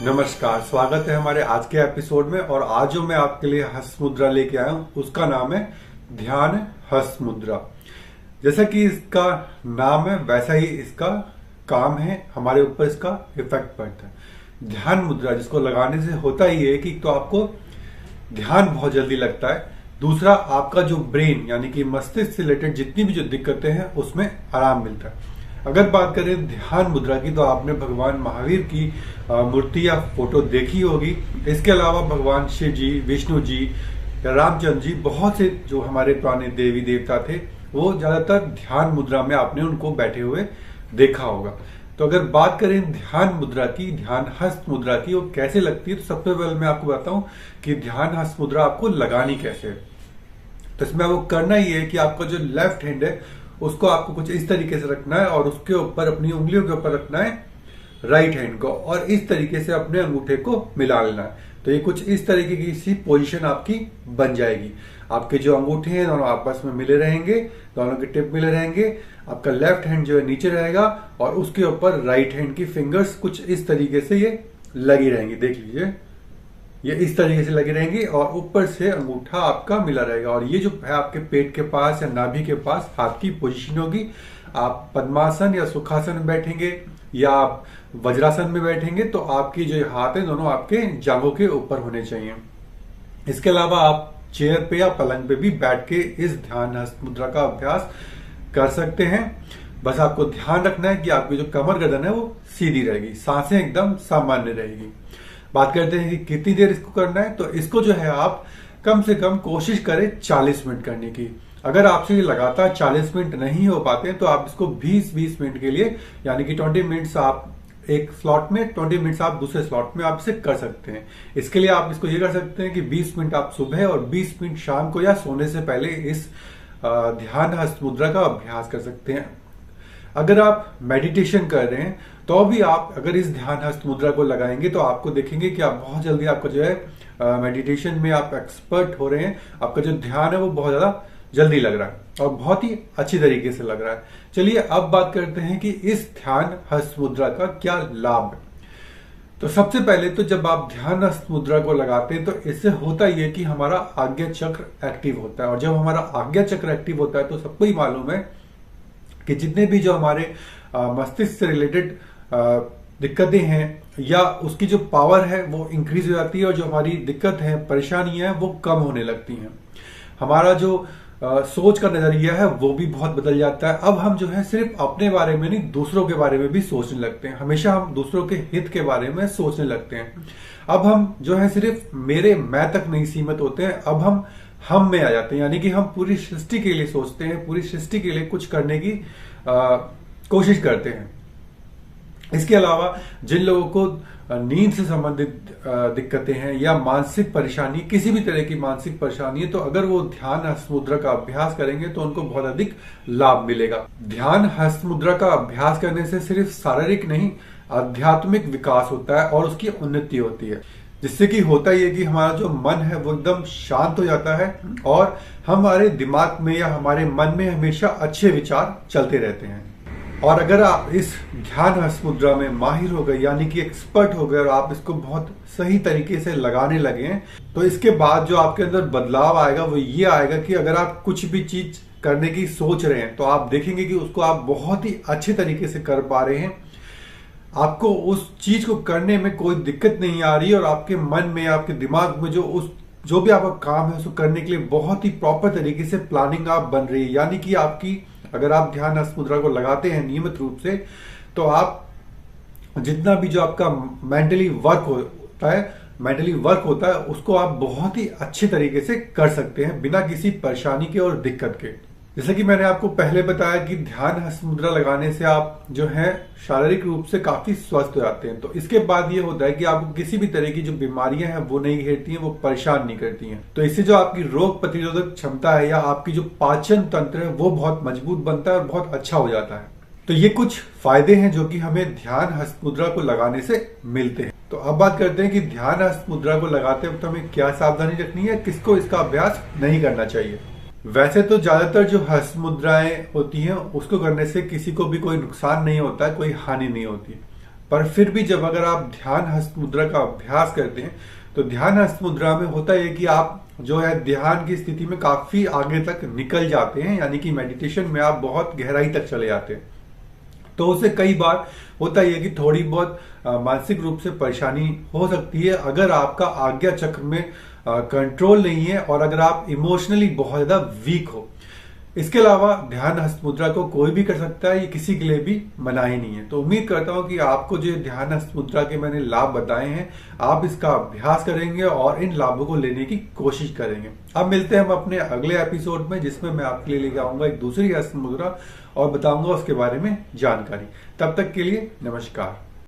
नमस्कार, स्वागत है हमारे आज के एपिसोड में। और आज जो मैं आपके लिए हस्त मुद्रा लेके आया हूँ उसका नाम है ध्यान हस्त मुद्रा। जैसा कि इसका नाम है वैसा ही इसका काम है, हमारे ऊपर इसका इफेक्ट पड़ता है। ध्यान मुद्रा जिसको लगाने से होता ही है कि तो आपको ध्यान बहुत जल्दी लगता है, दूसरा आपका जो ब्रेन यानी कि मस्तिष्क से रिलेटेड जितनी भी जो दिक्कतें हैं उसमें आराम मिलता है। अगर बात करें ध्यान मुद्रा की तो आपने भगवान महावीर की मूर्ति या फोटो देखी होगी। इसके अलावा भगवान शिव जी, विष्णु जी या रामचंद्र जी, बहुत से जो हमारे पुराने देवी देवता थे वो ज्यादातर ध्यान मुद्रा में आपने उनको बैठे हुए देखा होगा। तो अगर बात करें ध्यान मुद्रा की, ध्यान हस्त मुद्रा की, वो कैसे लगती है, तो सबसे पहले मैं आपको बताऊं कि ध्यान हस्त मुद्रा आपको लगानी कैसे है। तो इसमें वो करना ही है कि आपका जो लेफ्ट हैंड है उसको आपको कुछ इस तरीके से रखना है और उसके ऊपर अपनी उंगलियों के ऊपर रखना है राइट हैंड को, और इस तरीके से अपने अंगूठे को मिला लेना है। तो ये कुछ इस तरीके की सी पोजीशन आपकी बन जाएगी। आपके जो अंगूठे हैं दोनों आपस में मिले रहेंगे, दोनों के टिप मिले रहेंगे। आपका लेफ्ट हैंड जो है नीचे रहेगा और उसके ऊपर राइट हैंड की फिंगर्स कुछ इस तरीके से ये लगी रहेंगी। देख लीजिए, ये इस तरीके से लगी रहेंगी और ऊपर से अंगूठा आपका मिला रहेगा। और ये जो है आपके पेट के पास या नाभि के पास हाथ की पोजीशन होगी। आप पद्मासन या सुखासन में बैठेंगे या आप वज्रासन में बैठेंगे तो आपकी जो हाथ है दोनों आपके जांघों के ऊपर होने चाहिए। इसके अलावा आप चेयर पे या पलंग पे भी बैठ के इस ध्यान हस्त मुद्रा का अभ्यास कर सकते हैं। बस आपको ध्यान रखना है कि आपकी जो कमर गर्दन है वो सीधी रहेगी, सांसें एकदम सामान्य रहेगी। बात करते हैं कि कितनी देर इसको करना है। तो इसको जो है आप कम से कम कोशिश करें 40 मिनट करने की। अगर आपसे ये लगातार 40 मिनट नहीं हो पाते हैं तो आप इसको 20-20 मिनट के लिए यानी कि 20 मिनट्स आप एक स्लॉट में, 20 मिनट्स आप दूसरे स्लॉट में आप इसे कर सकते हैं। इसके लिए आप इसको ये कर सकते हैं कि 20 मिनट आप सुबह और 20 मिनट शाम को या सोने से पहले इस ध्यान हस्त मुद्रा का अभ्यास कर सकते हैं। अगर आप मेडिटेशन कर रहे हैं तो भी आप अगर इस ध्यान हस्त मुद्रा को लगाएंगे तो आपको देखेंगे कि आप बहुत जल्दी आपका जो है मेडिटेशन में आप एक्सपर्ट हो रहे हैं। आपका जो ध्यान है वो बहुत ज्यादा जल्दी लग रहा है और बहुत ही अच्छी तरीके से लग रहा है। चलिए अब बात करते हैं कि इस ध्यान हस्त मुद्रा का क्या लाभ है। तो सबसे पहले तो जब आप ध्यान हस्त मुद्रा को लगाते हैं तो इससे होता ही है कि हमारा आज्ञा चक्र एक्टिव होता है। और जब हमारा आज्ञा चक्र एक्टिव होता है तो सबको ही मालूम है कि जितने भी जो हमारे मस्तिष्क से रिलेटेड दिक्कतें हैं या उसकी जो पावर है वो इंक्रीज हो जाती है और जो हमारी दिक्कत है, परेशानियां हैं वो कम होने लगती हैं। हमारा जो सोच का नजरिया है वो भी बहुत बदल जाता है। अब हम जो है सिर्फ अपने बारे में नहीं दूसरों के बारे में भी सोचने लगते हैं। हमेशा हम दूसरों के हित के बारे में सोचने लगते हैं। अब हम जो है सिर्फ मेरे मैं तक नहीं सीमित होते हैं, अब हम में आ जाते हैं। यानी कि हम पूरी सृष्टि के लिए सोचते हैं, पूरी सृष्टि के लिए कुछ करने की कोशिश करते हैं। इसके अलावा जिन लोगों को नींद से संबंधित दिक्कतें हैं या मानसिक परेशानी, किसी भी तरह की मानसिक परेशानी है, तो अगर वो ध्यान हस्त मुद्रा का अभ्यास करेंगे तो उनको बहुत अधिक लाभ मिलेगा। ध्यान हस्त मुद्रा का अभ्यास करने से सिर्फ शारीरिक नहीं, आध्यात्मिक विकास होता है और उसकी उन्नति होती है, जिससे कि होता ही है कि हमारा जो मन है वो एकदम शांत हो जाता है और हमारे दिमाग में या हमारे मन में हमेशा अच्छे विचार चलते रहते हैं। और अगर आप इस ध्यान हस्त मुद्रा में माहिर हो गए यानी कि एक्सपर्ट हो गए और आप इसको बहुत सही तरीके से लगाने लगे हैं तो इसके बाद जो आपके अंदर बदलाव आएगा वो ये आएगा कि अगर आप कुछ भी चीज करने की सोच रहे हैं तो आप देखेंगे कि उसको आप बहुत ही अच्छे तरीके से कर पा रहे हैं। आपको उस चीज को करने में कोई दिक्कत नहीं आ रही और आपके मन में, आपके दिमाग में जो भी आपका काम है उसको करने के लिए बहुत ही प्रॉपर तरीके से प्लानिंग आप बन रही है। यानी कि आपकी अगर आप ध्यान हस्त मुद्रा को लगाते हैं नियमित रूप से तो आप जितना भी जो आपका मेंटली वर्क होता है उसको आप बहुत ही अच्छे तरीके से कर सकते हैं बिना किसी परेशानी के और दिक्कत के। जैसे कि मैंने आपको पहले बताया कि ध्यान हस्त मुद्रा लगाने से आप जो है शारीरिक रूप से काफी स्वस्थ हो जाते हैं। तो इसके बाद ये होता है कि आपको किसी भी तरह की जो बीमारियां हैं वो नहीं घेरती हैं, वो परेशान नहीं करती हैं। तो इससे जो आपकी रोग प्रतिरोधक क्षमता है या आपकी जो पाचन तंत्र है वो बहुत मजबूत बनता है और बहुत अच्छा हो जाता है। तो ये कुछ फायदे हैं जो कि हमें ध्यान हस्त मुद्रा को लगाने से मिलते हैं। तो अब बात करते हैं कि ध्यान हस्त मुद्रा को लगाते वक्त हमें क्या सावधानी रखनी है, किसको इसका अभ्यास नहीं करना चाहिए। वैसे तो ज्यादातर जो हस्त मुद्राएं होती हैं उसको करने से किसी को भी कोई नुकसान नहीं होता है, कोई हानि नहीं होती। पर फिर भी जब अगर आप ध्यान हस्त मुद्रा का अभ्यास करते हैं तो ध्यान हस्त मुद्रा में होता है कि आप जो है ध्यान की स्थिति में काफी आगे तक निकल जाते हैं, यानी कि मेडिटेशन में आप बहुत गहराई तक चले जाते हैं। तो उससे कई बार होता ही है कि थोड़ी बहुत मानसिक रूप से परेशानी हो सकती है अगर आपका आज्ञा चक्र में कंट्रोल नहीं है और अगर आप इमोशनली बहुत ज्यादा वीक हो। इसके अलावा ध्यान हस्त मुद्रा को कोई भी कर सकता है, ये किसी के लिए भी मना ही नहीं है। तो उम्मीद करता हूं कि आपको जो ध्यान हस्त मुद्रा के मैंने लाभ बताए हैं, आप इसका अभ्यास करेंगे और इन लाभों को लेने की कोशिश करेंगे। अब मिलते हैं हम अपने अगले एपिसोड में, जिसमें मैं आपके लिए लेके आऊंगा एक दूसरी हस्त मुद्रा और बताऊंगा उसके बारे में जानकारी। तब तक के लिए नमस्कार।